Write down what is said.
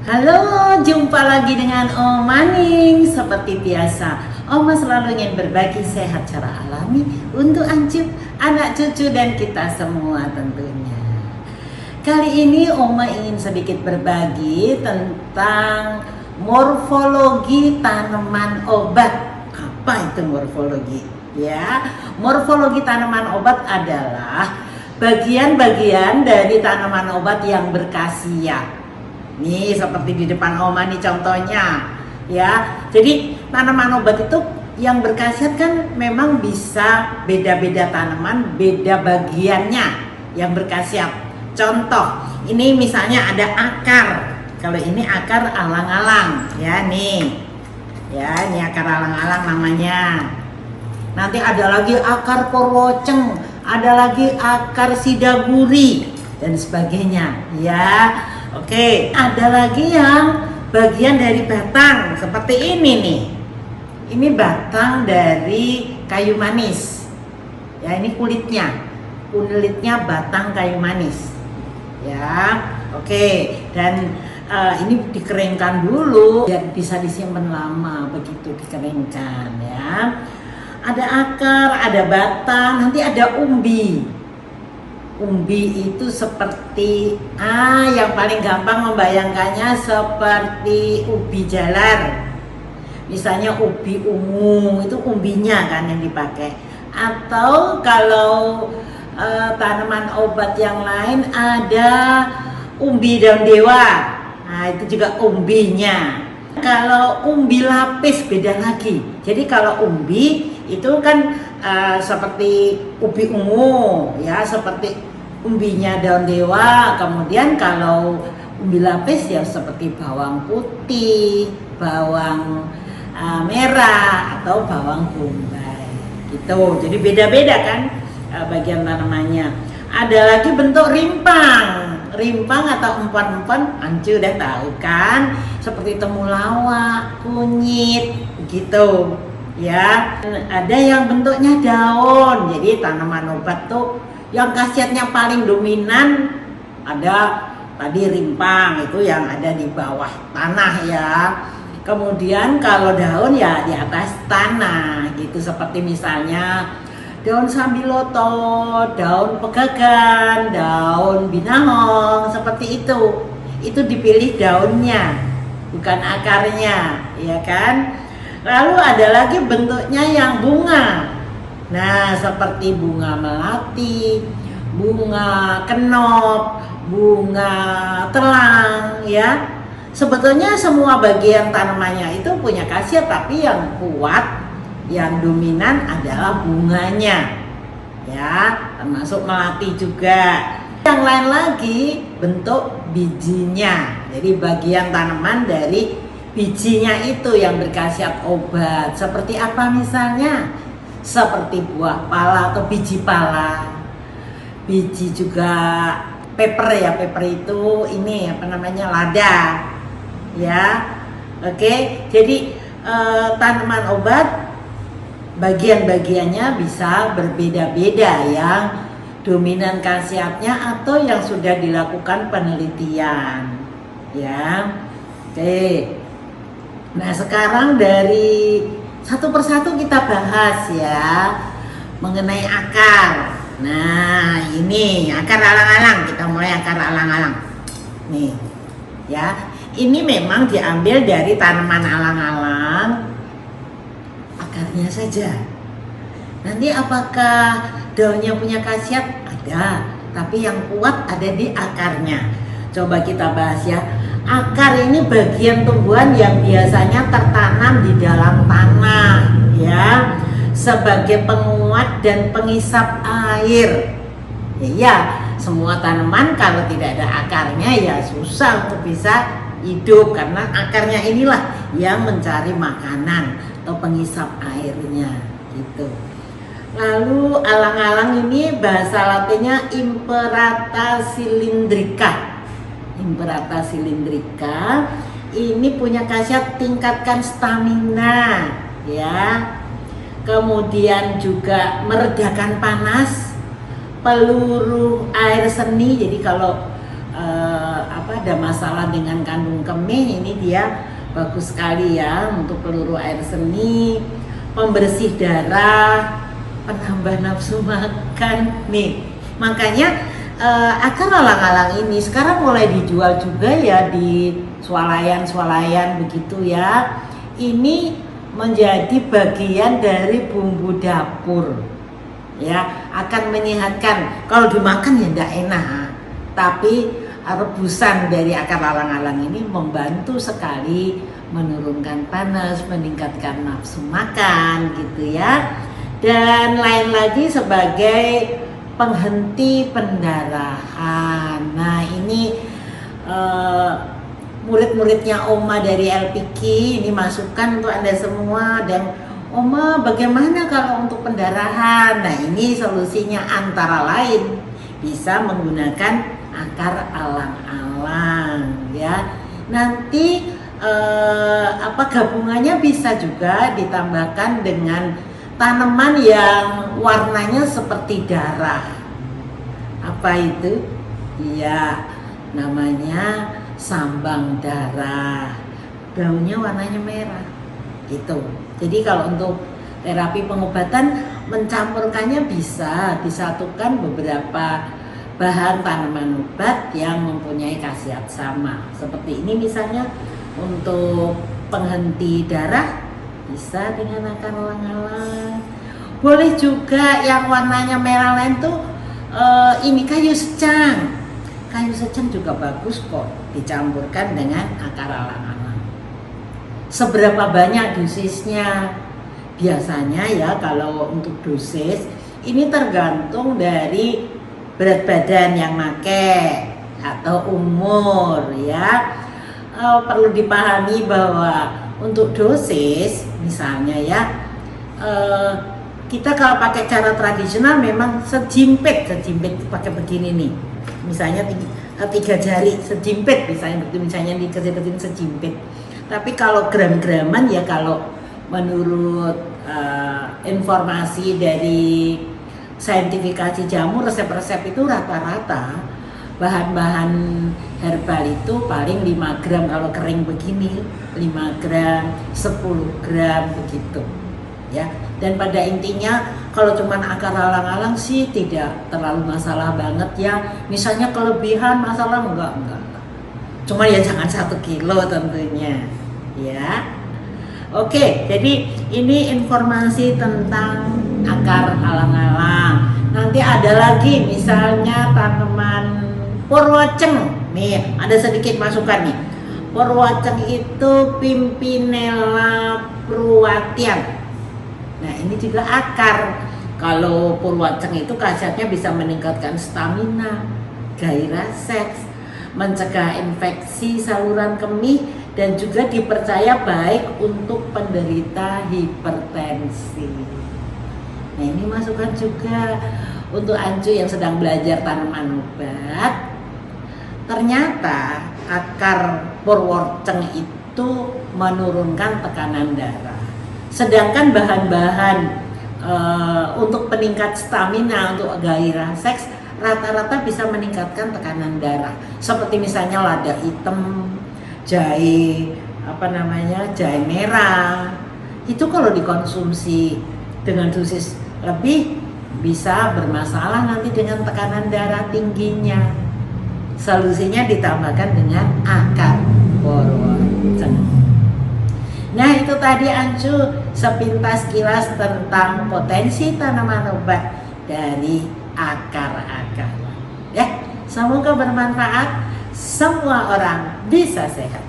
Halo, jumpa lagi dengan Oma Ning. Seperti biasa, Oma selalu ingin berbagi sehat secara alami untuk Ancu, anak cucu dan kita semua tentunya. Kali ini Oma ingin sedikit berbagi tentang morfologi tanaman obat. Apa itu morfologi? Ya, morfologi tanaman obat adalah bagian-bagian dari tanaman obat yang berkhasiat. Nih seperti di depan Oma nih contohnya ya. Jadi tanaman obat itu yang berkhasiat kan memang bisa beda-beda tanaman, beda bagiannya yang berkhasiat. Contoh, ini misalnya ada akar. Kalau ini akar alang-alang ya nih. Ya, ini akar alang-alang namanya. Nanti ada lagi akar korwoceng, ada lagi akar sidaguri dan sebagainya ya. Oke, ada lagi yang bagian dari batang seperti ini nih. Ini batang dari kayu manis. Ya, ini kulitnya. Kulitnya batang kayu manis. Ya. Oke, dan ini dikeringkan dulu biar bisa disimpan lama begitu dikeringkan ya. Ada akar, ada batang, nanti ada umbi. Umbi itu seperti yang paling gampang membayangkannya seperti ubi jalar. Misalnya ubi ungu itu umbinya kan yang dipakai. Atau kalau tanaman obat yang lain ada umbi daun dewa. Nah, itu juga umbinya. Kalau umbi lapis beda lagi. Jadi kalau umbi itu kan seperti ubi ungu ya, seperti umbinya daun dewa. Kemudian kalau umbi lapis ya seperti bawang putih, bawang merah atau bawang bombay gitu. Jadi beda-beda kan bagian tanamannya. Ada lagi bentuk rimpang atau empon-empon, Ancu udah tahu kan, seperti temulawak, kunyit gitu ya. Ada yang bentuknya daun. Jadi tanaman obat tuh yang khasiatnya paling dominan ada tadi rimpang, itu yang ada di bawah tanah ya. Kemudian kalau daun ya di atas tanah gitu, seperti misalnya daun sambiloto, daun pegagan, daun binahong, seperti itu. Itu dipilih daunnya, bukan akarnya, ya kan? Lalu ada lagi bentuknya yang bunga. Nah, seperti bunga melati, bunga kenop, bunga telang ya. Sebetulnya semua bagian tanamannya itu punya khasiat, tapi yang kuat, yang dominan adalah bunganya. Ya, termasuk melati juga. Yang lain lagi bentuk bijinya. Jadi bagian tanaman dari bijinya itu yang berkhasiat obat. Seperti apa misalnya? Seperti buah pala atau biji pala. Biji juga pepper ya, pepper itu ini apa namanya, lada. Ya. Oke, jadi tanaman obat bagian-bagiannya bisa berbeda-beda yang dominan khasiatnya atau yang sudah dilakukan penelitian. Ya. Oke. Nah, sekarang dari satu persatu kita bahas ya mengenai akar. Nah, ini akar alang-alang. Kita mulai akar alang-alang. Nih, ya. Ini memang diambil dari tanaman alang-alang akarnya saja. Nanti apakah daunnya punya khasiat? Ada, tapi yang kuat ada di akarnya. Coba kita bahas ya. Akar ini bagian tumbuhan yang biasanya tertanam di dalam tanah ya, sebagai penguat dan pengisap air. Ya, semua tanaman kalau tidak ada akarnya ya susah untuk bisa hidup, karena akarnya inilah yang mencari makanan atau pengisap airnya gitu. Lalu alang-alang ini bahasa latinnya Imperata cylindrica. Imperata cylindrica ini punya khasiat tingkatkan stamina ya. Kemudian juga meredakan panas, peluru air seni. Jadi kalau ada masalah dengan kandung kemih, ini dia bagus sekali ya untuk peluru air seni, pembersih darah, penambah nafsu makan nih. Makanya akar alang-alang ini sekarang mulai dijual juga ya di swalayan begitu ya. Ini menjadi bagian dari bumbu dapur ya, akan menyehatkan. Kalau dimakan ya tidak enak, tapi rebusan dari akar alang-alang ini membantu sekali menurunkan panas, meningkatkan nafsu makan gitu ya. Dan lain lagi sebagai penghenti pendarahan. Nah ini murid-muridnya Oma dari LPK ini masukan untuk Anda semua. Dan Oma, bagaimana kalau untuk pendarahan? Nah ini solusinya antara lain bisa menggunakan akar alang-alang ya. Nanti gabungannya bisa juga ditambahkan dengan tanaman yang warnanya seperti darah. Apa itu? Iya, namanya sambang darah. Daunnya warnanya merah. Gitu. Jadi kalau untuk terapi pengobatan mencampurkannya bisa disatukan beberapa bahan tanaman obat yang mempunyai khasiat sama. Seperti ini misalnya untuk penghenti darah bisa dengan akar alang-alang. Boleh juga yang warnanya merah lain tuh ini kayu secang. Kayu secang juga bagus kok dicampurkan dengan akar alang-alang. Seberapa banyak dosisnya? Biasanya ya kalau untuk dosis ini tergantung dari berat badan yang make atau umur ya. Perlu dipahami bahwa untuk dosis misalnya ya, kita kalau pakai cara tradisional memang sejimpit pakai begini nih, misalnya 3 jari sejimpit misalnya dikecil-kecil sejimpit. Tapi kalau gram-graman ya, kalau menurut informasi dari saintifikasi jamu, resep-resep itu rata-rata bahan-bahan herbal itu paling 5 gram kalau kering begini, 5 gram, 10 gram begitu ya. Dan pada intinya kalau cuman akar alang-alang sih tidak terlalu masalah banget ya. Misalnya kelebihan masalah enggak. Cuma ya jangan 1 kilo tentunya ya. Oke, jadi ini informasi tentang akar alang-alang. Nanti ada lagi misalnya tanaman Purwoceng. Nih, ada sedikit masukan nih. Purwoceng itu Pimpinella purwatian. Nah, ini juga akar. Kalau Purwoceng itu khasiatnya bisa meningkatkan stamina, gairah seks, mencegah infeksi saluran kemih, dan juga dipercaya baik untuk penderita hipertensi. Nah, ini masukan juga untuk Ancu yang sedang belajar tanaman obat. Ternyata akar Purwoceng itu menurunkan tekanan darah. Sedangkan bahan-bahan untuk peningkat stamina, untuk gairah seks, rata-rata bisa meningkatkan tekanan darah. Seperti misalnya lada hitam, jahe jahe merah. Itu kalau dikonsumsi dengan dosis lebih bisa bermasalah nanti dengan tekanan darah tingginya. Solusinya ditambahkan dengan akar Purwoceng. Nah, itu tadi Ancu sepintas kilas tentang potensi tanaman obat dari akar-akar. Ya, semoga bermanfaat. Semua orang bisa sehat.